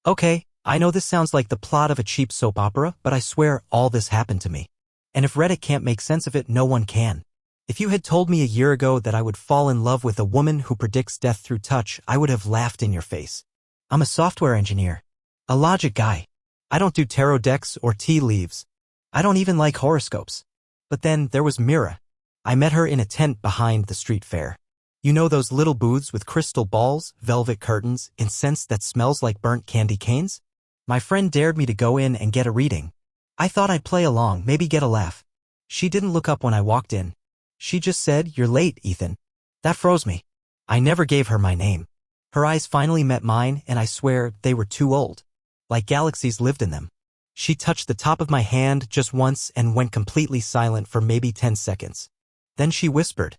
Okay, I know this sounds like the plot of a cheap soap opera, but I swear all this happened to me. And if Reddit can't make sense of it, no one can. If you had told me a year ago that I would fall in love with a woman who predicts death through touch, I would have laughed in your face. I'm a software engineer. A logic guy. I don't do tarot decks or tea leaves. I don't even like horoscopes. But then there was Mira. I met her in a tent behind the street fair. You know those little booths with crystal balls, velvet curtains, incense that smells like burnt candy canes? My friend dared me to go in and get a reading. I thought I'd play along, maybe get a laugh. She didn't look up when I walked in. She just said, "You're late, Ethan." That froze me. I never gave her my name. Her eyes finally met mine, and I swear they were too old. Like galaxies lived in them. She touched the top of my hand just once and went completely silent for maybe 10 seconds. Then she whispered,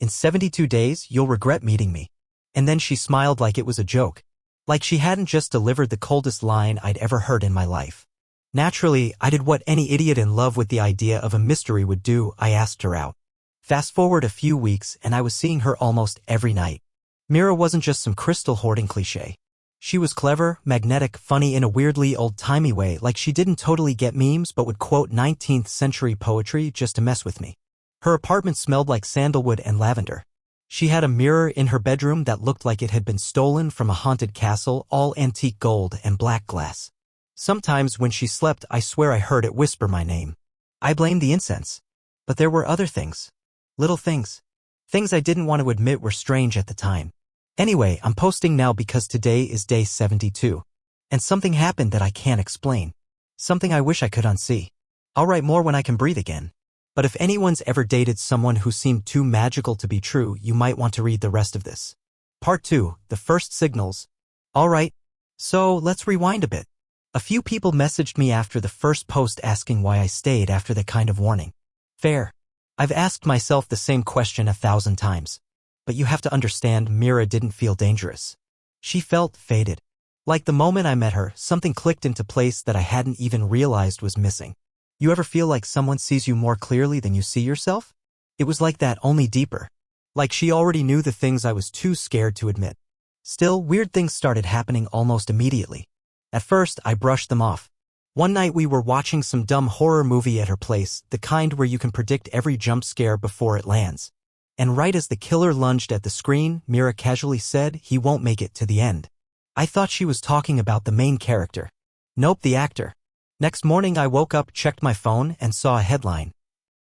"In 72 days, you'll regret meeting me." And then she smiled like it was a joke. Like she hadn't just delivered the coldest line I'd ever heard in my life. Naturally, I did what any idiot in love with the idea of a mystery would do. I asked her out. Fast forward a few weeks and I was seeing her almost every night. Mira wasn't just some crystal hoarding cliché. She was clever, magnetic, funny in a weirdly old-timey way, like she didn't totally get memes but would quote 19th century poetry just to mess with me. Her apartment smelled like sandalwood and lavender. She had a mirror in her bedroom that looked like it had been stolen from a haunted castle, all antique gold and black glass. Sometimes when she slept, I swear I heard it whisper my name. I blamed the incense. But there were other things. Little things. Things I didn't want to admit were strange at the time. Anyway, I'm posting now because today is day 72. And something happened that I can't explain. Something I wish I could unsee. I'll write more when I can breathe again. But if anyone's ever dated someone who seemed too magical to be true, you might want to read the rest of this. Part 2, The First Signals. Alright, so let's rewind a bit. A few people messaged me after the first post asking why I stayed after that kind of warning. Fair. I've asked myself the same question 1,000 times. But you have to understand, Mira didn't feel dangerous. She felt faded. Like the moment I met her, something clicked into place that I hadn't even realized was missing. You ever feel like someone sees you more clearly than you see yourself? It was like that, only deeper. Like she already knew the things I was too scared to admit. Still, weird things started happening almost immediately. At first, I brushed them off. One night we were watching some dumb horror movie at her place, the kind where you can predict every jump scare before it lands. And right as the killer lunged at the screen, Mira casually said, "He won't make it to the end." I thought she was talking about the main character. Nope, the actor. Next morning I woke up, checked my phone, and saw a headline.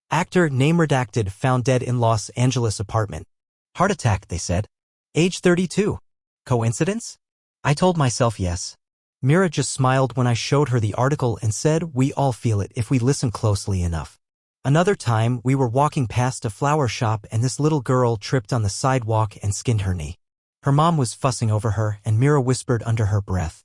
Actor, name redacted, found dead in Los Angeles apartment. Heart attack, they said. Age 32. Coincidence? I told myself yes. Mira just smiled when I showed her the article and said, "We all feel it if we listen closely enough." Another time, we were walking past a flower shop and this little girl tripped on the sidewalk and skinned her knee. Her mom was fussing over her and Mira whispered under her breath,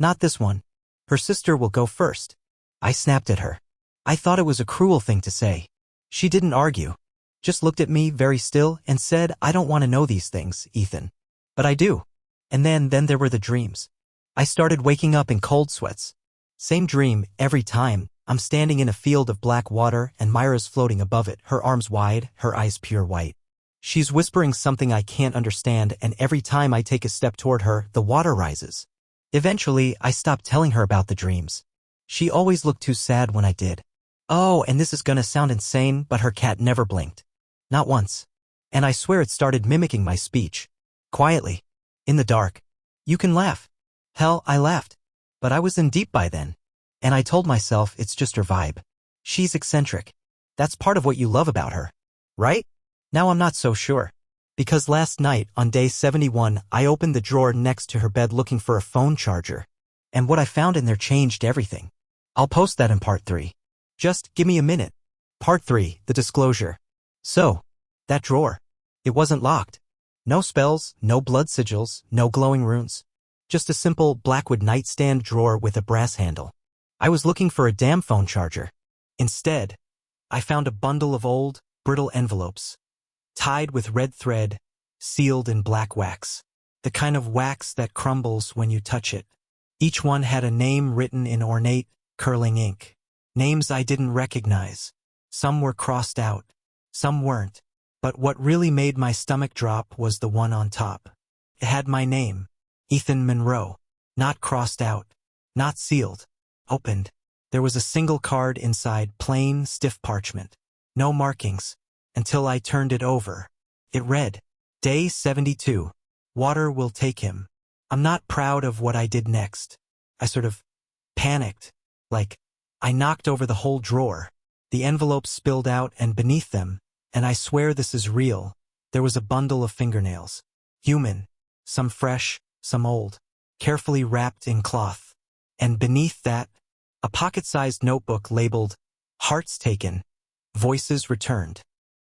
"Not this one. Her sister will go first." I snapped at her. I thought it was a cruel thing to say. She didn't argue. Just looked at me very still and said, "I don't want to know these things, Ethan." But I do. And then there were the dreams. I started waking up in cold sweats. Same dream every time. I'm standing in a field of black water and Myra's floating above it, her arms wide, her eyes pure white. She's whispering something I can't understand, and every time I take a step toward her, the water rises. Eventually, I stopped telling her about the dreams. She always looked too sad when I did. Oh, and this is gonna sound insane, but her cat never blinked. Not once. And I swear it started mimicking my speech. Quietly. In the dark. You can laugh. Hell, I laughed. But I was in deep by then. And I told myself it's just her vibe. She's eccentric. That's part of what you love about her. Right? Now I'm not so sure. Because last night, on day 71, I opened the drawer next to her bed looking for a phone charger. And what I found in there changed everything. I'll post that in part 3. Just give me a minute. Part 3, the disclosure. So, that drawer. It wasn't locked. No spells, no blood sigils, no glowing runes. Just a simple blackwood nightstand drawer with a brass handle. I was looking for a damn phone charger. Instead, I found a bundle of old, brittle envelopes. Tied with red thread, sealed in black wax. The kind of wax that crumbles when you touch it. Each one had a name written in ornate, curling ink. Names I didn't recognize. Some were crossed out. Some weren't. But what really made my stomach drop was the one on top. It had my name. Ethan Monroe. Not crossed out. Not sealed. Opened. There was a single card inside, plain, stiff parchment. No markings. Until I turned it over. It read, Day 72. Water will take him. I'm not proud of what I did next. I sort of panicked. Like, I knocked over the whole drawer. The envelopes spilled out and beneath them, and I swear this is real, there was a bundle of fingernails. Human. Some fresh, some old. Carefully wrapped in cloth. And beneath that, a pocket-sized notebook labeled, Hearts Taken. Voices Returned.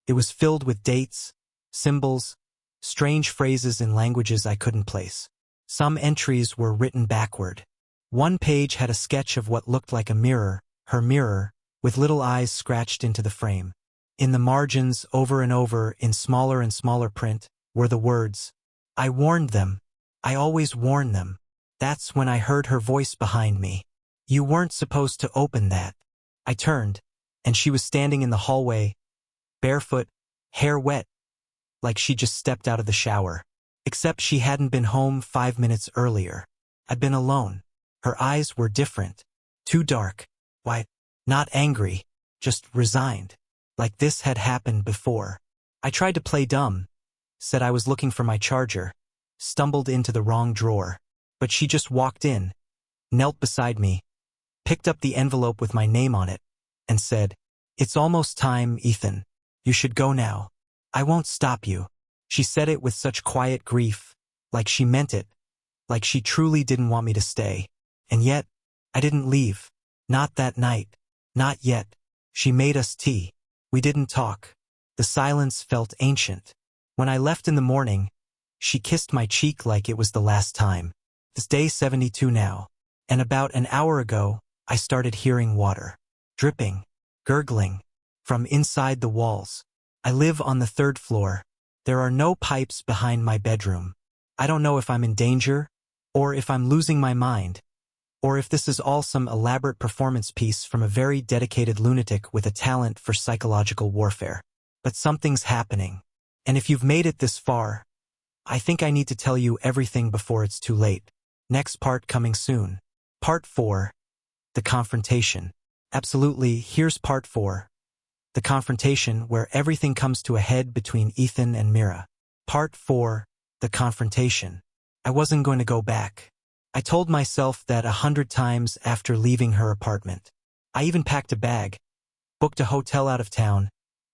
It was filled with dates, symbols, strange phrases in languages I couldn't place. Some entries were written backward. One page had a sketch of what looked like a mirror, her mirror, with little eyes scratched into the frame. In the margins, over and over, in smaller and smaller print, were the words, I warned them. I always warn them. That's when I heard her voice behind me. You weren't supposed to open that. I turned, and she was standing in the hallway, barefoot, hair wet, like she just stepped out of the shower. Except she hadn't been home 5 minutes earlier. I'd been alone. Her eyes were different. Too dark. Why, not angry, just resigned. Like this had happened before. I tried to play dumb. Said I was looking for my charger. Stumbled into the wrong drawer. But she just walked in, knelt beside me, picked up the envelope with my name on it, and said, It's almost time, Ethan. You should go now. I won't stop you. She said it with such quiet grief, like she meant it, like she truly didn't want me to stay. And yet, I didn't leave. Not that night. Not yet. She made us tea. We didn't talk. The silence felt ancient. When I left in the morning, she kissed my cheek like it was the last time. It's day 72 now. And about an hour ago, I started hearing water. Dripping. Gurgling. From inside the walls. I live on the 3rd floor. There are no pipes behind my bedroom. I don't know if I'm in danger, or if I'm losing my mind, or if this is all some elaborate performance piece from a very dedicated lunatic with a talent for psychological warfare. But something's happening. And if you've made it this far, I think I need to tell you everything before it's too late. Next part coming soon. Part 4. The confrontation. Absolutely, here's part 4. The confrontation, where everything comes to a head between Ethan and Mira. Part 4. The confrontation. I wasn't going to go back. I told myself that 100 times after leaving her apartment. I even packed a bag, booked a hotel out of town,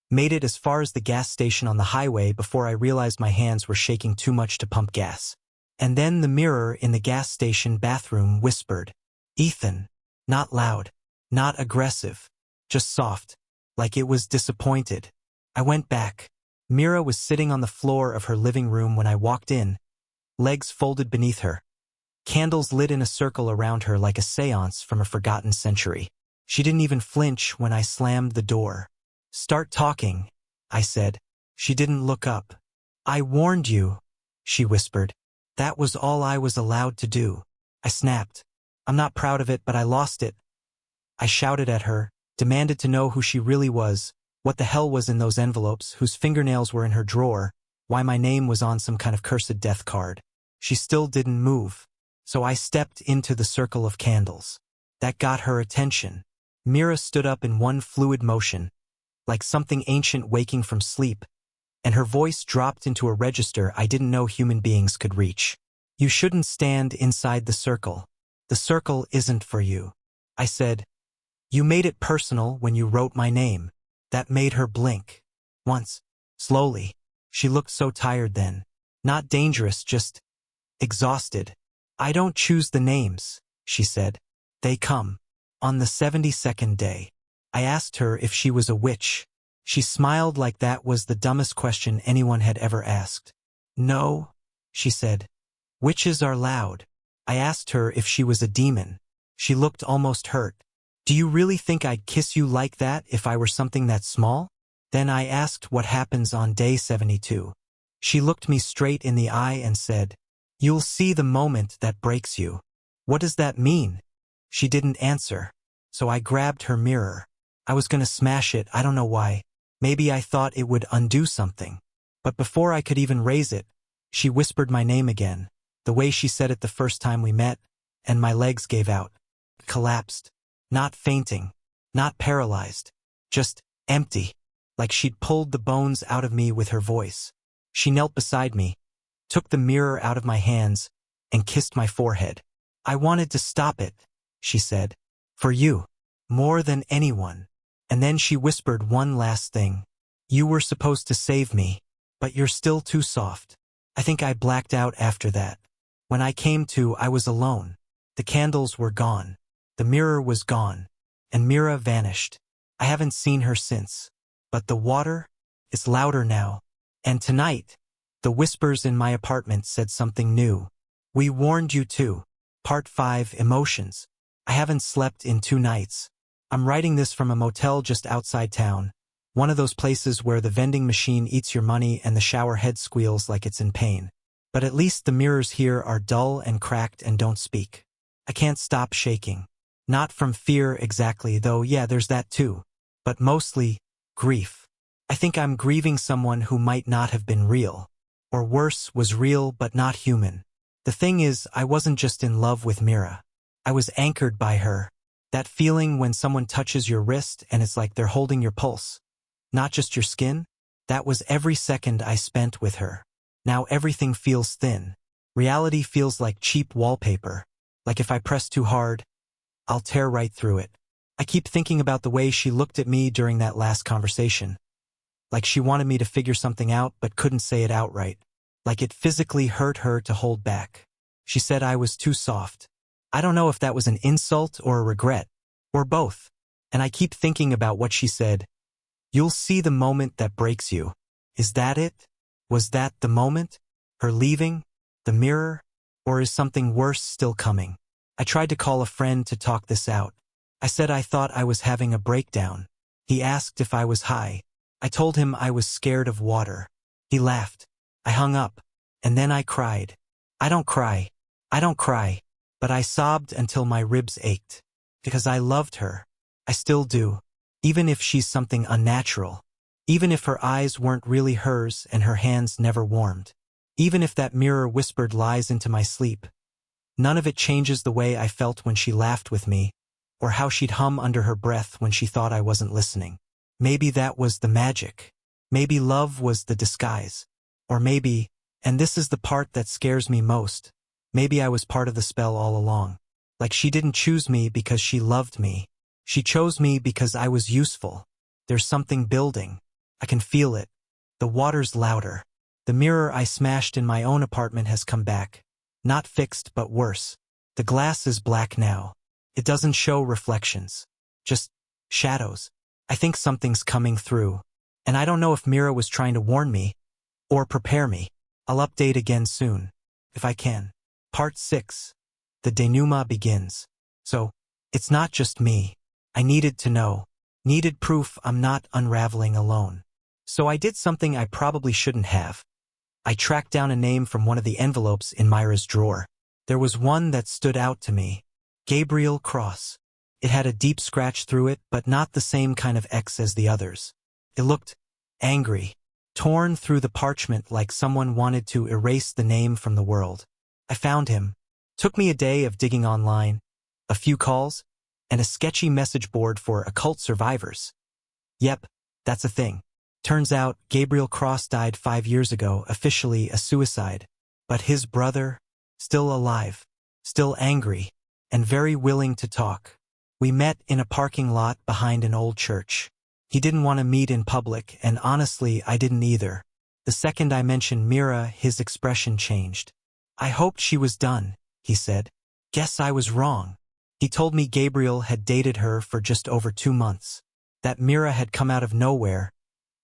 made it as far as the gas station on the highway before I realized my hands were shaking too much to pump gas. And then the mirror in the gas station bathroom whispered, Ethan. Not loud, not aggressive, just soft, like it was disappointed. I went back. Mira was sitting on the floor of her living room when I walked in, legs folded beneath her. Candles lit in a circle around her like a seance from a forgotten century. She didn't even flinch when I slammed the door. Start talking, I said. She didn't look up. I warned you, she whispered. That was all I was allowed to do. I snapped. I'm not proud of it, but I lost it. I shouted at her, demanded to know who she really was, what the hell was in those envelopes, whose fingernails were in her drawer, why my name was on some kind of cursed death card. She still didn't move. So I stepped into the circle of candles. That got her attention. Mira stood up in one fluid motion, like something ancient waking from sleep, and her voice dropped into a register I didn't know human beings could reach. You shouldn't stand inside the circle. The circle isn't for you. I said, You made it personal when you wrote my name. That made her blink. Once. Slowly. She looked so tired then. Not dangerous, just exhausted. I don't choose the names, she said. They come. On the 72nd day. I asked her if she was a witch. She smiled like that was the dumbest question anyone had ever asked. No, she said. Witches are loud. I asked her if she was a demon. She looked almost hurt. Do you really think I'd kiss you like that if I were something that small? Then I asked what happens on day 72. She looked me straight in the eye and said, You'll see the moment that breaks you. What does that mean? She didn't answer. So I grabbed her mirror. I was going to smash it, I don't know why. Maybe I thought it would undo something. But before I could even raise it, she whispered my name again, the way she said it the first time we met, and my legs gave out. Collapsed. Not fainting. Not paralyzed. Just empty. Like she'd pulled the bones out of me with her voice. She knelt beside me, took the mirror out of my hands, and kissed my forehead. I wanted to stop it, she said. For you. More than anyone. And then she whispered one last thing. You were supposed to save me, but you're still too soft. I think I blacked out after that. When I came to, I was alone. The candles were gone. The mirror was gone. And Mira vanished. I haven't seen her since. But the water is louder now. And tonight, the whispers in my apartment said something new. We warned you too. Part 5, Emotions. I haven't slept in 2 nights. I'm writing this from a motel just outside town. One of those places where the vending machine eats your money and the shower head squeals like it's in pain. But at least the mirrors here are dull and cracked and don't speak. I can't stop shaking. Not from fear exactly, though yeah, there's that too. But mostly, grief. I think I'm grieving someone who might not have been real. Or worse, was real but not human. The thing is, I wasn't just in love with Mira. I was anchored by her. That feeling when someone touches your wrist and it's like they're holding your pulse. Not just your skin. That was every second I spent with her. Now everything feels thin. Reality feels like cheap wallpaper. Like if I press too hard, I'll tear right through it. I keep thinking about the way she looked at me during that last conversation. Like she wanted me to figure something out but couldn't say it outright. Like it physically hurt her to hold back. She said I was too soft. I don't know if that was an insult or a regret, or both. And I keep thinking about what she said. You'll see the moment that breaks you. Is that it? Was that the moment? Her leaving? The mirror? Or is something worse still coming? I tried to call a friend to talk this out. I said I thought I was having a breakdown. He asked if I was high. I told him I was scared of water. He laughed. I hung up. And then I cried. I don't cry. I don't cry. But I sobbed until my ribs ached. Because I loved her. I still do. Even if she's something unnatural. Even if her eyes weren't really hers and her hands never warmed. Even if that mirror whispered lies into my sleep. None of it changes the way I felt when she laughed with me, or how she'd hum under her breath when she thought I wasn't listening. Maybe that was the magic. Maybe love was the disguise. Or maybe, and this is the part that scares me most, maybe I was part of the spell all along. Like she didn't choose me because she loved me. She chose me because I was useful. There's something building. I can feel it. The water's louder. The mirror I smashed in my own apartment has come back. Not fixed, but worse. The glass is black now. It doesn't show reflections. Just shadows. I think something's coming through. And I don't know if Mira was trying to warn me or prepare me. I'll update again soon, if I can. Part 6. The denouement begins. So, it's not just me. I needed to know. Needed proof I'm not unraveling alone. So I did something I probably shouldn't have. I tracked down a name from one of the envelopes in Mira's drawer. There was one that stood out to me. Gabriel Cross. It had a deep scratch through it, but not the same kind of X as the others. It looked angry, torn through the parchment like someone wanted to erase the name from the world. I found him. Took me a day of digging online, a few calls, and a sketchy message board for occult survivors. Yep, that's a thing. Turns out Gabriel Cross died 5 years ago, officially a suicide. But his brother, still alive, still angry, and very willing to talk. We met in a parking lot behind an old church. He didn't want to meet in public, and honestly, I didn't either. The second I mentioned Mira, his expression changed. I hoped she was done, he said. Guess I was wrong. He told me Gabriel had dated her for just over 2 months. That Mira had come out of nowhere.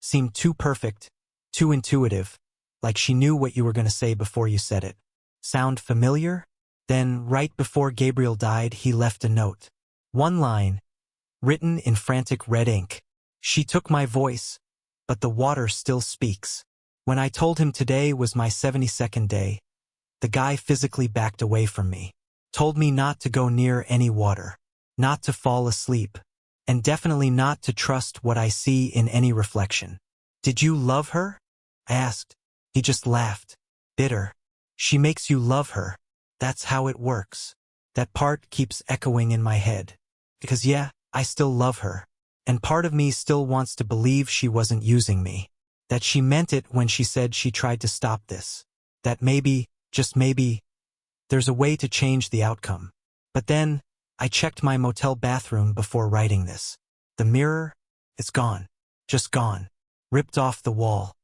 Seemed too perfect, too intuitive, like she knew what you were going to say before you said it. Sound familiar? Then, right before Gabriel died, he left a note. One line, written in frantic red ink. She took my voice, but the water still speaks. When I told him today was my 72nd day, the guy physically backed away from me. Told me not to go near any water, not to fall asleep, and definitely not to trust what I see in any reflection. Did you love her? I asked. He just laughed. Bitter. She makes you love her. That's how it works. That part keeps echoing in my head. Because yeah, I still love her. And part of me still wants to believe she wasn't using me. That she meant it when she said she tried to stop this. That maybe, just maybe, there's a way to change the outcome. But then, I checked my motel bathroom before writing this. The mirror, it's gone. Just gone. Ripped off the wall.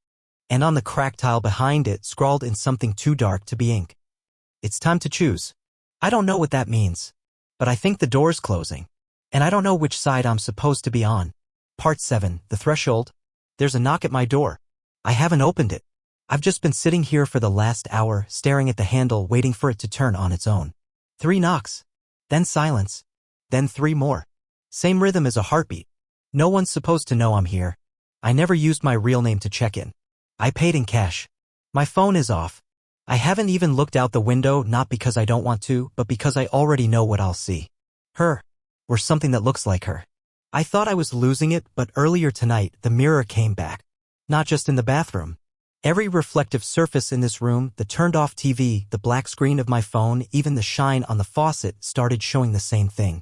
And on the cracked tile behind it, scrawled in something too dark to be ink. It's time to choose. I don't know what that means. But I think the door's closing. And I don't know which side I'm supposed to be on. Part 7, The Threshold. There's a knock at my door. I haven't opened it. I've just been sitting here for the last hour, staring at the handle, waiting for it to turn on its own. 3 knocks. Then silence. Then 3 more. Same rhythm as a heartbeat. No one's supposed to know I'm here. I never used my real name to check in. I paid in cash. My phone is off. I haven't even looked out the window, not because I don't want to, but because I already know what I'll see. Her. Or something that looks like her. I thought I was losing it, but earlier tonight, the mirror came back. Not just in the bathroom. Every reflective surface in this room, the turned-off TV, the black screen of my phone, even the shine on the faucet started showing the same thing.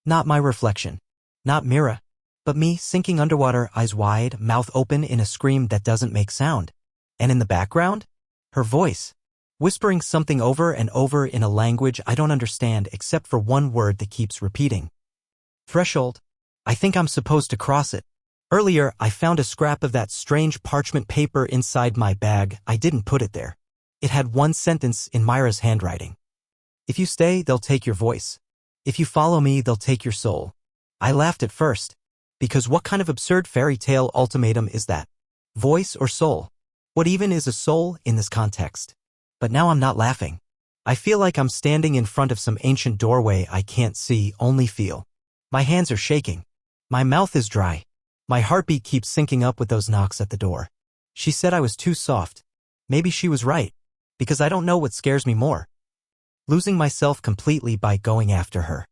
Not my reflection. Not Mira. But me, sinking underwater, eyes wide, mouth open in a scream that doesn't make sound. And in the background? Her voice. Whispering something over and over in a language I don't understand except for one word that keeps repeating. Threshold. I think I'm supposed to cross it. Earlier, I found a scrap of that strange parchment paper inside my bag. I didn't put it there. It had one sentence in Mira's handwriting. If you stay, they'll take your voice. If you follow me, they'll take your soul. I laughed at first. Because what kind of absurd fairy tale ultimatum is that? Voice or soul? What even is a soul in this context? But now I'm not laughing. I feel like I'm standing in front of some ancient doorway I can't see, only feel. My hands are shaking. My mouth is dry. My heartbeat keeps syncing up with those knocks at the door. She said I was too soft. Maybe she was right. Because I don't know what scares me more. Losing myself completely by going after her.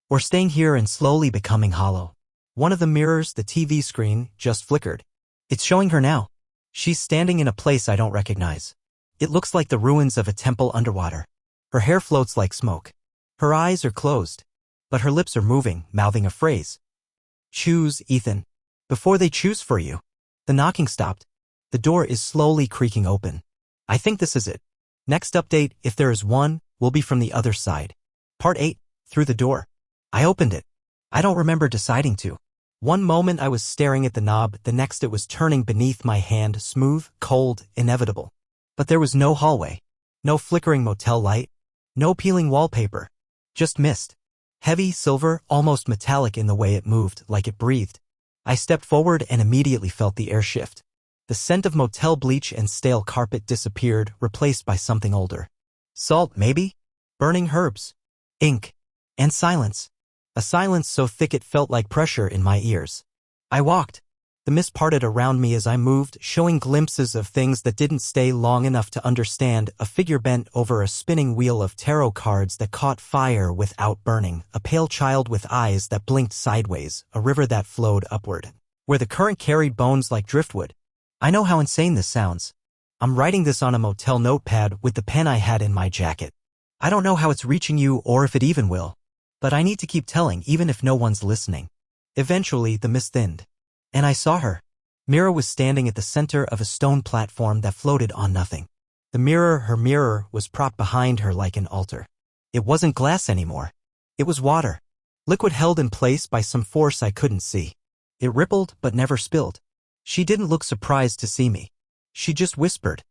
Or staying here and slowly becoming hollow. One of the mirrors, the TV screen, just flickered. It's showing her now. She's standing in a place I don't recognize. It looks like the ruins of a temple underwater. Her hair floats like smoke. Her eyes are closed. But her lips are moving, mouthing a phrase. Choose, Ethan. Before they choose for you. The knocking stopped. The door is slowly creaking open. I think this is it. Next update, if there is one, will be from the other side. Part 8, Through the Door. I opened it. I don't remember deciding to. One moment I was staring at the knob, the next it was turning beneath my hand, smooth, cold, inevitable. But there was no hallway. No flickering motel light. No peeling wallpaper. Just mist. Heavy, silver, almost metallic in the way it moved, like it breathed. I stepped forward and immediately felt the air shift. The scent of motel bleach and stale carpet disappeared, replaced by something older. Salt, maybe? Burning herbs. Ink. And silence. A silence so thick it felt like pressure in my ears. I walked. The mist parted around me as I moved, showing glimpses of things that didn't stay long enough to understand. A figure bent over a spinning wheel of tarot cards that caught fire without burning, a pale child with eyes that blinked sideways, a river that flowed upward, where the current carried bones like driftwood. I know how insane this sounds. I'm writing this on a motel notepad with the pen I had in my jacket. I don't know how it's reaching you or if it even will. But I need to keep telling even if no one's listening. Eventually, the mist thinned. And I saw her. Mira was standing at the center of a stone platform that floated on nothing. The mirror, her mirror, was propped behind her like an altar. It wasn't glass anymore. It was water. Liquid held in place by some force I couldn't see. It rippled but never spilled. She didn't look surprised to see me. She just whispered.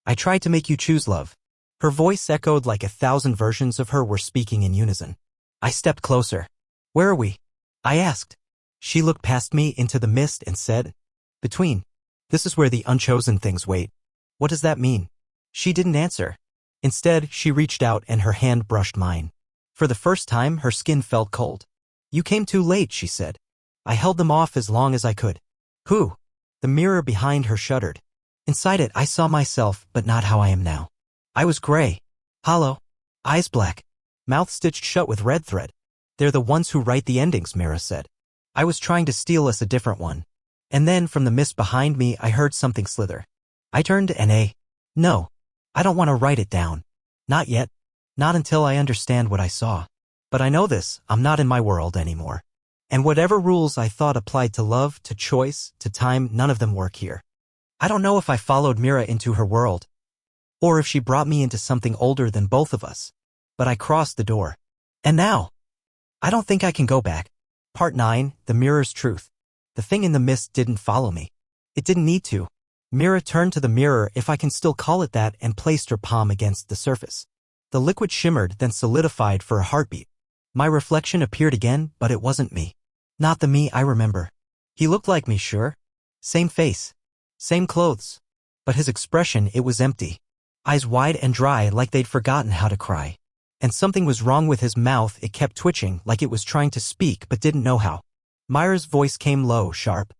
I tried to make you choose love. Her voice echoed like 1,000 versions of her were speaking in unison. I stepped closer. Where are we? I asked. She looked past me into the mist and said, Between. This is where the unchosen things wait. What does that mean? She didn't answer. Instead, she reached out and her hand brushed mine. For the first time, her skin felt cold. You came too late, she said. I held them off as long as I could. Who? The mirror behind her shuddered. Inside it, I saw myself, but not how I am now. I was gray. Hollow. Eyes black. Mouth stitched shut with red thread. They're the ones who write the endings, Mira said. I was trying to steal us a different one. And then, from the mist behind me, I heard something slither. I turned and no. I don't want to write it down. Not yet. Not until I understand what I saw. But I know this, I'm not in my world anymore. And whatever rules I thought applied to love, to choice, to time, none of them work here. I don't know if I followed Mira into her world, or if she brought me into something older than both of us. But I crossed the door. And now, I don't think I can go back. Part 9, The Mirror's Truth. The thing in the mist didn't follow me. It didn't need to. Mira turned to the mirror, if I can still call it that, and placed her palm against the surface. The liquid shimmered, then solidified for a heartbeat. My reflection appeared again, but it wasn't me. Not the me I remember. He looked like me, sure. Same face. Same clothes. But his expression, it was empty. Eyes wide and dry, like they'd forgotten how to cry. And something was wrong with his mouth, it kept twitching, like it was trying to speak but didn't know how. Mira's voice came low, sharp.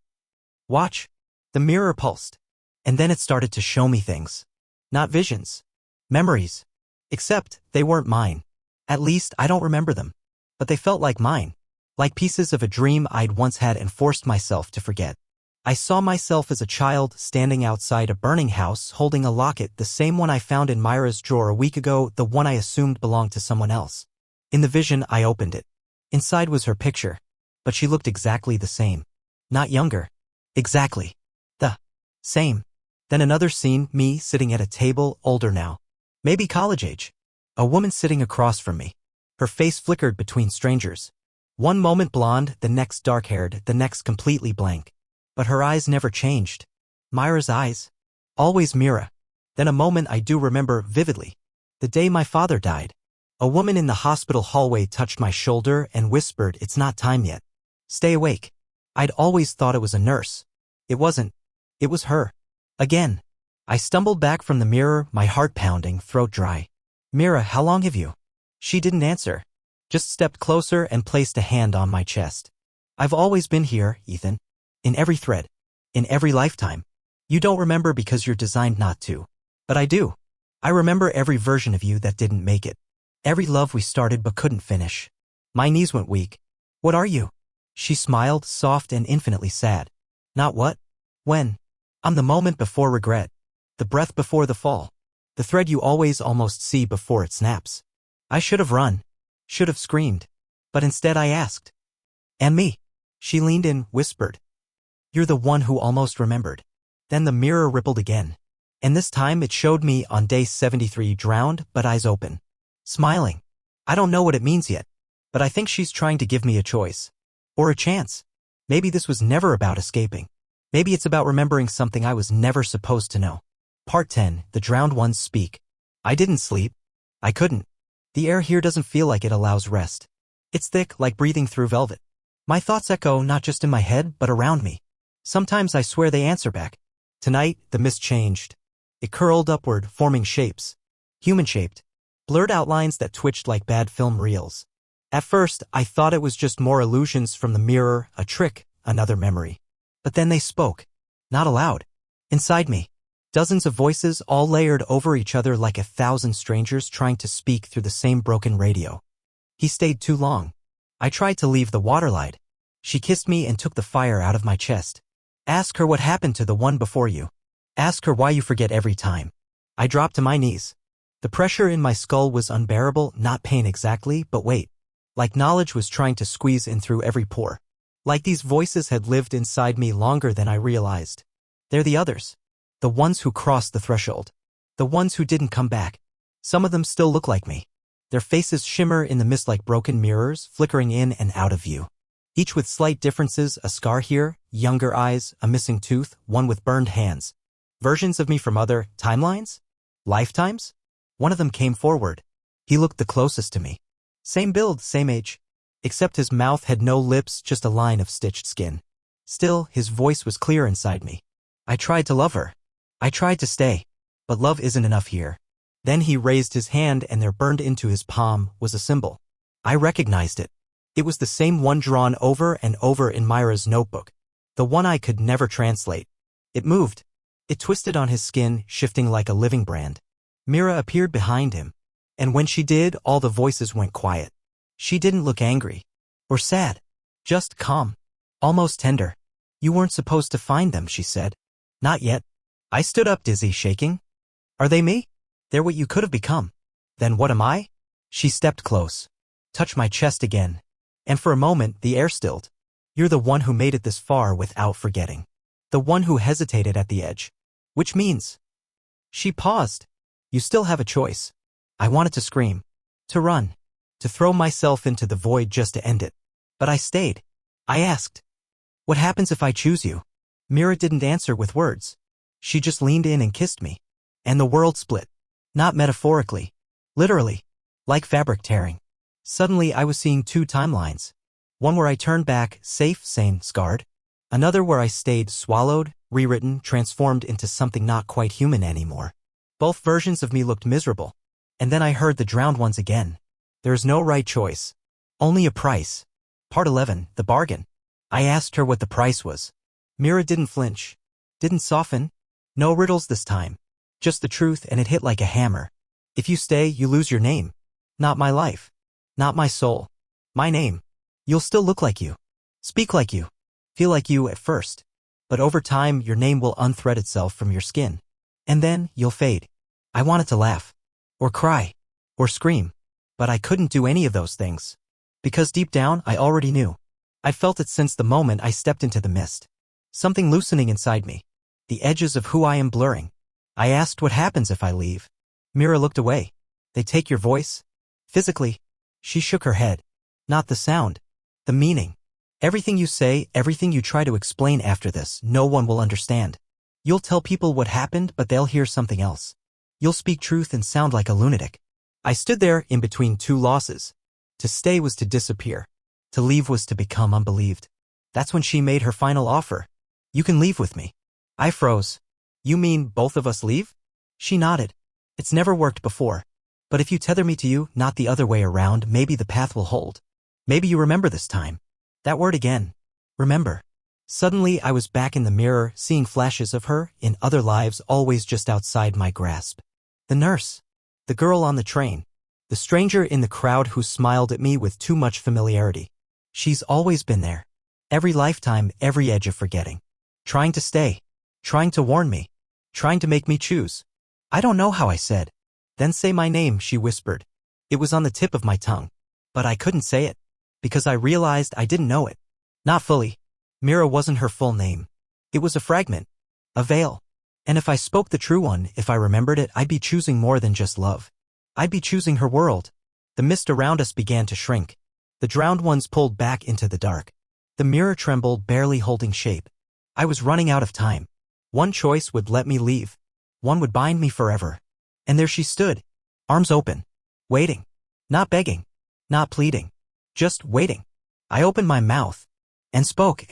Watch. The mirror pulsed. And then it started to show me things. Not visions. Memories. Except, they weren't mine. At least, I don't remember them. But they felt like mine. Like pieces of a dream I'd once had and forced myself to forget. I saw myself as a child standing outside a burning house holding a locket, the same one I found in Mira's drawer a week ago, the one I assumed belonged to someone else. In the vision, I opened it. Inside was her picture. But she looked exactly the same. Not younger. Exactly. The same. Then another scene, me sitting at a table, older now. Maybe college age. A woman sitting across from me. Her face flickered between strangers. One moment blonde, the next dark-haired, the next completely blank. But her eyes never changed. Mira's eyes. Always Mira. Then a moment I do remember vividly. The day my father died. A woman in the hospital hallway touched my shoulder and whispered, "It's not time yet. Stay awake." I'd always thought it was a nurse. It wasn't. It was her. Again. I stumbled back from the mirror, my heart pounding, throat dry. "Mira, how long have you?" She didn't answer. Just stepped closer and placed a hand on my chest. "I've always been here, Ethan. In every thread. In every lifetime. You don't remember because you're designed not to. But I do. I remember every version of you that didn't make it. Every love we started but couldn't finish." My knees went weak. "What are you?" She smiled, soft and infinitely sad. "Not what? When? I'm the moment before regret. The breath before the fall. The thread you always almost see before it snaps. I should have run. Should have screamed. But instead I asked. And me?" She leaned in, whispered. "You're the one who almost remembered." Then the mirror rippled again. And this time it showed me on day 73, drowned but eyes open. Smiling. I don't know what it means yet. But I think she's trying to give me a choice. Or a chance. Maybe this was never about escaping. Maybe it's about remembering something I was never supposed to know. Part 10, The Drowned Ones Speak. I didn't sleep. I couldn't. The air here doesn't feel like it allows rest. It's thick, like breathing through velvet. My thoughts echo not just in my head, but around me. Sometimes I swear they answer back. Tonight, the mist changed. It curled upward, forming shapes. Human-shaped. Blurred outlines that twitched like bad film reels. At first, I thought it was just more illusions from the mirror, a trick, another memory. But then they spoke. Not aloud. Inside me. Dozens of voices, all layered over each other like 1,000 strangers trying to speak through the same broken radio. He stayed too long. I tried to leave the water light. She kissed me and took the fire out of my chest. Ask her what happened to the one before you. Ask her why you forget every time. I dropped to my knees. The pressure in my skull was unbearable, not pain exactly, but weight. Like knowledge was trying to squeeze in through every pore. Like these voices had lived inside me longer than I realized. They're the others. The ones who crossed the threshold. The ones who didn't come back. Some of them still look like me. Their faces shimmer in the mist like broken mirrors, flickering in and out of view. Each with slight differences, a scar here, younger eyes, a missing tooth, one with burned hands. Versions of me from other timelines? Lifetimes? One of them came forward. He looked the closest to me. Same build, same age. Except his mouth had no lips, just a line of stitched skin. Still, his voice was clear inside me. I tried to love her. I tried to stay. But love isn't enough here. Then he raised his hand and there burned into his palm was a symbol. I recognized it. It was the same one drawn over and over in Mira's notebook. The one I could never translate. It moved. It twisted on his skin, shifting like a living brand. Mira appeared behind him. And when she did, all the voices went quiet. She didn't look angry. Or sad. Just calm. Almost tender. "You weren't supposed to find them," she said. "Not yet." I stood up, dizzy, shaking. "Are they me?" "They're what you could have become." "Then what am I?" She stepped close, touched my chest again, and for a moment the air stilled. You're the one who made it this far without forgetting. The one who hesitated at the edge. Which means... She paused. You still have a choice. I wanted to scream. To run. To throw myself into the void just to end it. But I stayed. I asked. What happens if I choose you? Mira didn't answer with words. She just leaned in and kissed me. And the world split. Not metaphorically. Literally. Like fabric tearing. Suddenly I was seeing two timelines. One where I turned back, safe, sane, scarred. Another where I stayed, swallowed, rewritten, transformed into something not quite human anymore. Both versions of me looked miserable. And then I heard the drowned ones again. There is no right choice. Only a price. Part 11, the bargain. I asked her what the price was. Mira didn't flinch. Didn't soften. No riddles this time. Just the truth, and it hit like a hammer. If you stay, you lose your name. Not my life. Not my soul. My name. You'll still look like you. Speak like you. Feel like you at first. But over time, your name will unthread itself from your skin. And then, you'll fade. I wanted to laugh. Or cry. Or scream. But I couldn't do any of those things. Because deep down, I already knew. I felt it since the moment I stepped into the mist. Something loosening inside me. The edges of who I am blurring. I asked what happens if I leave. Mira looked away. They take your voice? Physically. She shook her head. Not the sound. The meaning. Everything you say, everything you try to explain after this, no one will understand. You'll tell people what happened, but they'll hear something else. You'll speak truth and sound like a lunatic. I stood there in between two losses. To stay was to disappear. To leave was to become unbelieved. That's when she made her final offer. You can leave with me. I froze. You mean both of us leave? She nodded. It's never worked before. But if you tether me to you, not the other way around, maybe the path will hold. Maybe you remember this time. That word again. Remember. Suddenly I was back in the mirror, seeing flashes of her, in other lives always just outside my grasp. The nurse. The girl on the train. The stranger in the crowd who smiled at me with too much familiarity. She's always been there. Every lifetime, every edge of forgetting. Trying to stay. Trying to warn me. Trying to make me choose. I don't know how I said. Then say my name, she whispered. It was on the tip of my tongue. But I couldn't say it. Because I realized I didn't know it. Not fully. Mira wasn't her full name. It was a fragment. A veil. And if I spoke the true one, if I remembered it, I'd be choosing more than just love. I'd be choosing her world. The mist around us began to shrink. The drowned ones pulled back into the dark. The mirror trembled, barely holding shape. I was running out of time. One choice would let me leave. One would bind me forever. And there she stood. Arms open. Waiting. Not begging. Not pleading. Just waiting. I opened my mouth. And spoke.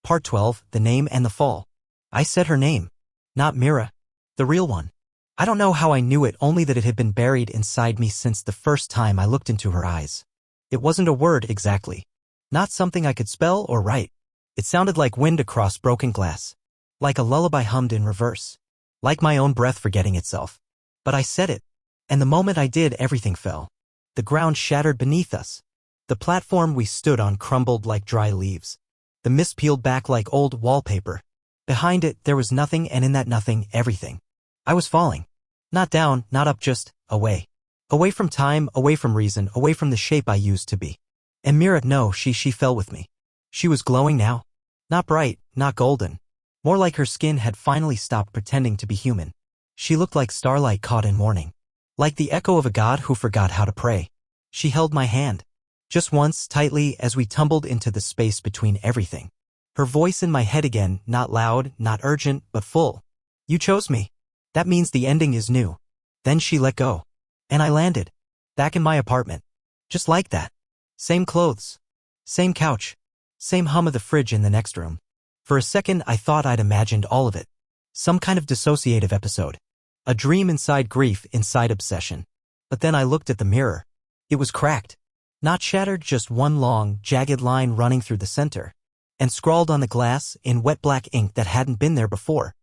Part 12, the name and the fall. I said her name. Not Mira. The real one. I don't know how I knew it, only that it had been buried inside me since the first time I looked into her eyes. It wasn't a word exactly. Not something I could spell or write. It sounded like wind across broken glass. Like a lullaby hummed in reverse. Like my own breath forgetting itself. But I said it. And the moment I did, everything fell. The ground shattered beneath us. The platform we stood on crumbled like dry leaves. The mist peeled back like old wallpaper. Behind it, there was nothing, and in that nothing, everything. I was falling. Not down, not up, just away. Away from time, away from reason, away from the shape I used to be. And Mira, no, she fell with me. She was glowing now. Not bright, not golden. More like her skin had finally stopped pretending to be human. She looked like starlight caught in morning. Like the echo of a god who forgot how to pray. She held my hand. Just once, tightly, as we tumbled into the space between everything. Her voice in my head again, not loud, not urgent, but full. You chose me. That means the ending is new. Then she let go. And I landed. Back in my apartment. Just like that. Same clothes. Same couch. Same hum of the fridge in the next room. For a second, I thought I'd imagined all of it. Some kind of dissociative episode. A dream inside grief, inside obsession. But then I looked at the mirror. It was cracked. Not shattered, just one long, jagged line running through the center. And scrawled on the glass, in wet black ink that hadn't been there before.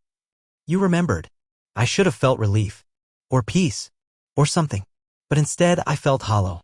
You remembered. I should have felt relief. Or peace. Or something. But instead, I felt hollow.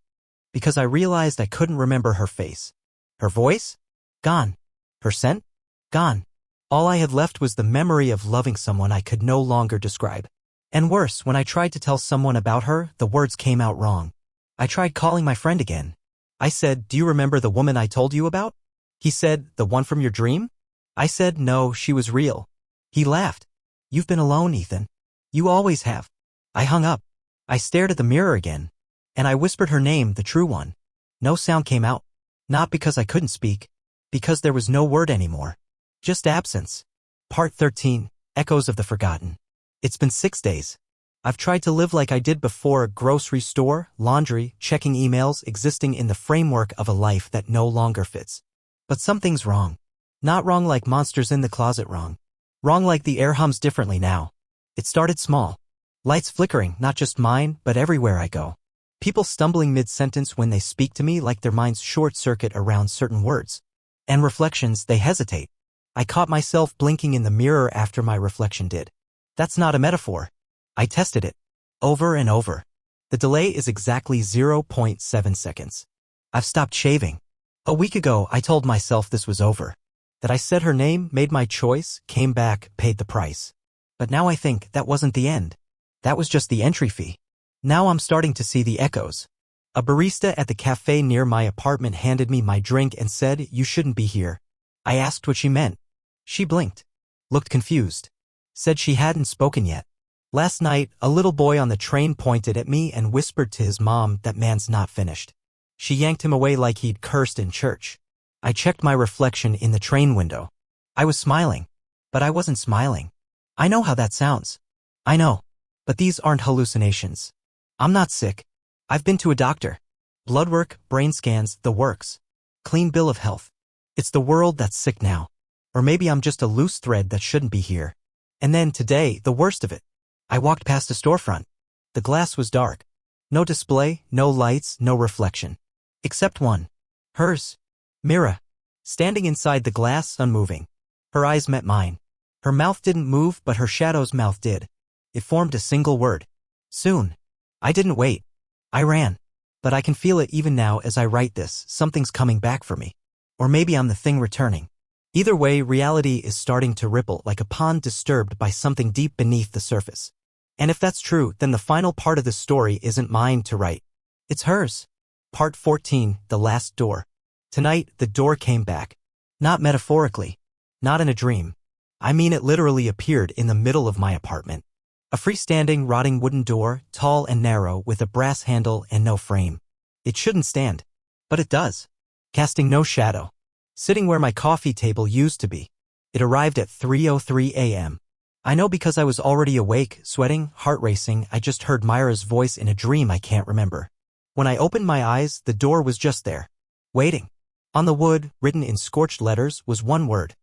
Because I realized I couldn't remember her face. Her voice? Gone. Her scent? Gone. All I had left was the memory of loving someone I could no longer describe. And worse, when I tried to tell someone about her, the words came out wrong. I tried calling my friend again. I said, "Do you remember the woman I told you about?" He said, "The one from your dream?" I said, "No, she was real." He laughed. "You've been alone, Ethan. You always have." I hung up. I stared at the mirror again, and I whispered her name, the true one. No sound came out. Not because I couldn't speak, because there was no word anymore. Just absence. Part 13, Echoes of the Forgotten. It's been 6 days. I've tried to live like I did before: grocery store, laundry, checking emails, existing in the framework of a life that no longer fits. But something's wrong. Not wrong like monsters in the closet wrong. Wrong like the air hums differently now. It started small. Lights flickering, not just mine, but everywhere I go. People stumbling mid-sentence when they speak to me like their minds short-circuit around certain words. And reflections, they hesitate. I caught myself blinking in the mirror after my reflection did. That's not a metaphor. I tested it. Over and over. The delay is exactly 0.7 seconds. I've stopped shaving. A week ago, I told myself this was over. That I said her name, made my choice, came back, paid the price. But now I think that wasn't the end. That was just the entry fee. Now I'm starting to see the echoes. A barista at the cafe near my apartment handed me my drink and said, "You shouldn't be here." I asked what she meant. She blinked. Looked confused. Said she hadn't spoken yet. Last night, a little boy on the train pointed at me and whispered to his mom, "That man's not finished." She yanked him away like he'd cursed in church. I checked my reflection in the train window. I was smiling. But I wasn't smiling. I know how that sounds. I know. But these aren't hallucinations. I'm not sick. I've been to a doctor. Blood work, brain scans, the works. Clean bill of health. It's the world that's sick now. Or maybe I'm just a loose thread that shouldn't be here. And then today, the worst of it. I walked past a storefront. The glass was dark. No display, no lights, no reflection. Except one. Hers. Mira. Standing inside the glass, unmoving. Her eyes met mine. Her mouth didn't move, but her shadow's mouth did. It formed a single word. Soon. I didn't wait. I ran. But I can feel it even now as I write this. Something's coming back for me. Or maybe I'm the thing returning. Either way, reality is starting to ripple like a pond disturbed by something deep beneath the surface. And if that's true, then the final part of the story isn't mine to write. It's hers. Part 14, The Last Door. Tonight, the door came back. Not metaphorically. Not in a dream. I mean, it literally appeared in the middle of my apartment. A freestanding, rotting wooden door, tall and narrow, with a brass handle and no frame. It shouldn't stand. But it does. Casting no shadow. Sitting where my coffee table used to be. It arrived at 3:03 a.m. I know because I was already awake, sweating, heart racing. I just heard Mira's voice in a dream I can't remember. When I opened my eyes, the door was just there. Waiting. On the wood, written in scorched letters, was one word.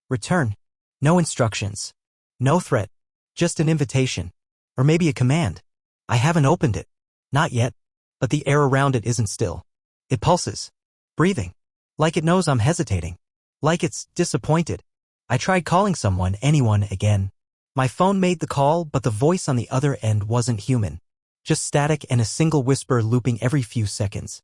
Return. No instructions. No threat. Just an invitation. Or maybe a command. I haven't opened it. Not yet. But the air around it isn't still. It pulses. Breathing. Like it knows I'm hesitating. Like it's disappointed. I tried calling someone, anyone, again. My phone made the call, but the voice on the other end wasn't human. Just static and a single whisper looping every few seconds.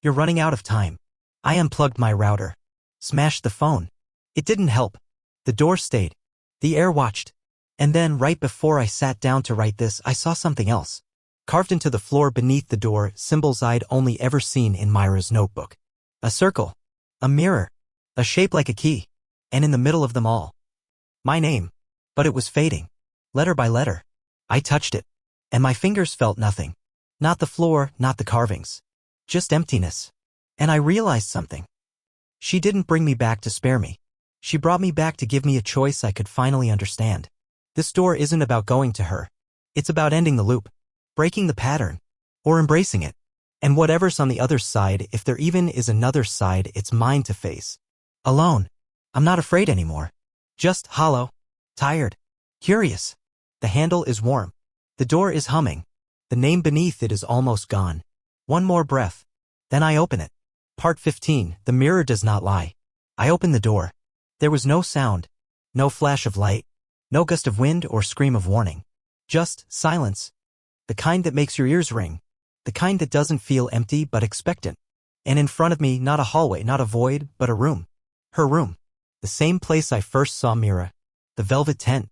You're running out of time. I unplugged my router. Smashed the phone. It didn't help. The door stayed. The air watched. And then, right before I sat down to write this, I saw something else. Carved into the floor beneath the door, symbols I'd only ever seen in Mira's notebook. A circle. A mirror. A shape like a key. And in the middle of them all, my name. But it was fading. Letter by letter. I touched it. And my fingers felt nothing. Not the floor, not the carvings. Just emptiness. And I realized something. She didn't bring me back to spare me. She brought me back to give me a choice I could finally understand. This door isn't about going to her. It's about ending the loop. Breaking the pattern. Or embracing it. And whatever's on the other side, if there even is another side, it's mine to face. Alone. I'm not afraid anymore. Just hollow. Tired. Curious. The handle is warm. The door is humming. The name beneath it is almost gone. One more breath. Then I open it. Part 15, The Mirror Does Not Lie. I opened the door. There was no sound. No flash of light. No gust of wind or scream of warning. Just silence. The kind that makes your ears ring. The kind that doesn't feel empty but expectant. And in front of me, not a hallway, not a void, but a room. Her room. The same place I first saw Mira. The velvet tent.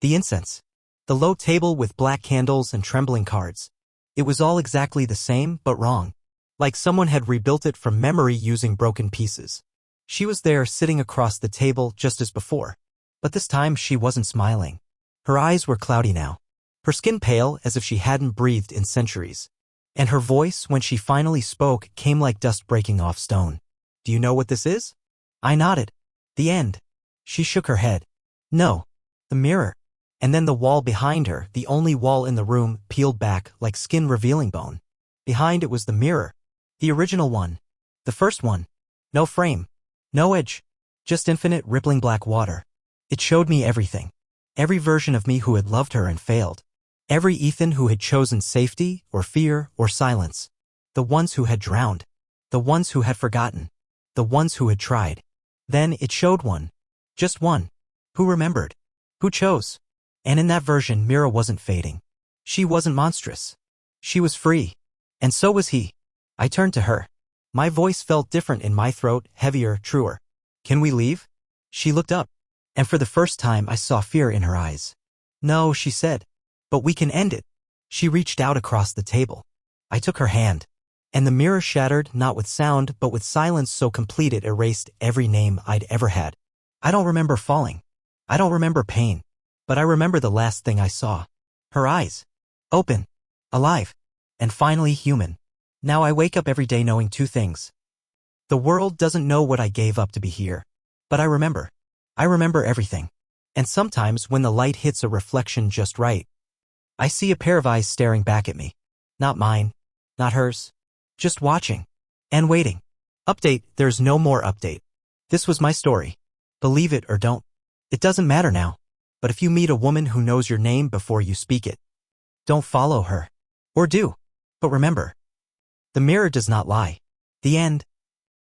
The incense. The low table with black candles and trembling cards. It was all exactly the same, but wrong. Like someone had rebuilt it from memory using broken pieces. She was there sitting across the table just as before. But this time she wasn't smiling. Her eyes were cloudy now. Her skin pale as if she hadn't breathed in centuries. And her voice, when she finally spoke, came like dust breaking off stone. Do you know what this is? I nodded. The end. She shook her head. No. The mirror. And then the wall behind her, the only wall in the room, peeled back like skin revealing bone. Behind it was the mirror. The original one. The first one. No frame. No edge. Just infinite rippling black water. It showed me everything. Every version of me who had loved her and failed. Every Ethan who had chosen safety, or fear, or silence. The ones who had drowned. The ones who had forgotten. The ones who had tried. Then it showed one. Just one. Who remembered? Who chose? And in that version, Mira wasn't fading. She wasn't monstrous. She was free. And so was he. I turned to her. My voice felt different in my throat, heavier, truer. Can we leave? She looked up. And for the first time I saw fear in her eyes. No, she said. But we can end it. She reached out across the table. I took her hand. And the mirror shattered, not with sound, but with silence so complete it erased every name I'd ever had. I don't remember falling. I don't remember pain. But I remember the last thing I saw. Her eyes. Open. Alive. And finally human. Now I wake up every day knowing two things. The world doesn't know what I gave up to be here. But I remember. I remember everything. And sometimes when the light hits a reflection just right, I see a pair of eyes staring back at me. Not mine. Not hers. Just watching. And waiting. Update, there's no more update. This was my story. Believe it or don't. It doesn't matter now. But if you meet a woman who knows your name before you speak it, don't follow her. Or do. But remember. The mirror does not lie. The end.